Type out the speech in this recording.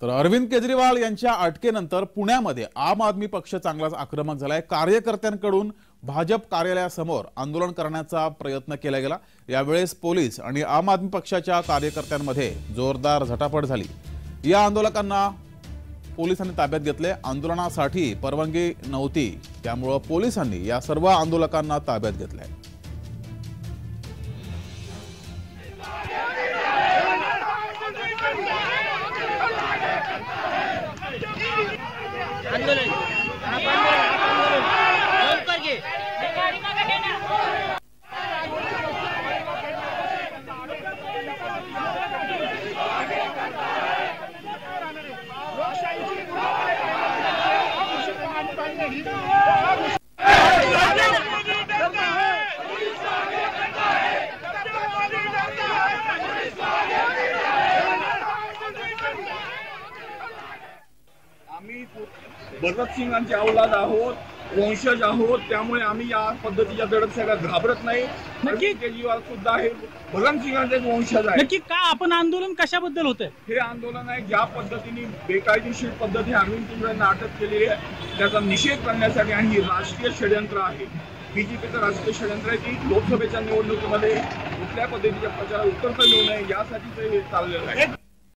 तर अरविंद केजरीवाल यांच्या अटकेनंतर पुण्यामध्ये आम आदमी पक्ष चांगलाच आक्रमक झालाय। कार्यकर्त्यांकडून भाजप कार्यालयासमोर आंदोलन करण्याचा प्रयत्न केला गेला। यावेळेस पोलीस आणि आम आदमी पक्षाच्या कार्यकर्त्यांमध्ये जोरदार झटापट झाली। या आंदोलकांना पोलिसांनी ताब्यात घेतले। आंदोलनासाठी परवानगी नव्हती, त्यामुळे पोलिसांनी या सर्व आंदोलकांना ताब्यात घेतले। भगत सिंगांचे औलाद आहोत, वंशज आहोत, त्यामुळे आम्ही या पद्धतीच्या दडपशाला घाबरत नाही। नक्की केजरीवाल सुद्धा हे भगत सिंगांचे वंशज आहे। नक्की का आपण आंदोलन कशाबद्दल होतंय? हे आंदोलन आहे ज्या पद्धतीने बेकायदेशीर पद्धती अरविंद केजरीवालांना अटक केलेली आहे त्याचा निषेध करण्यासाठी, आणि ही राजकीय षडयंत्र आहे। बीजेपीचं राजकीय षडयंत्र आहे की लोकसभेच्या निवडणुकीमध्ये कुठल्या पद्धतीच्या प्रचारात उतरता येऊ नये यासाठी हे चाललेलं आहे।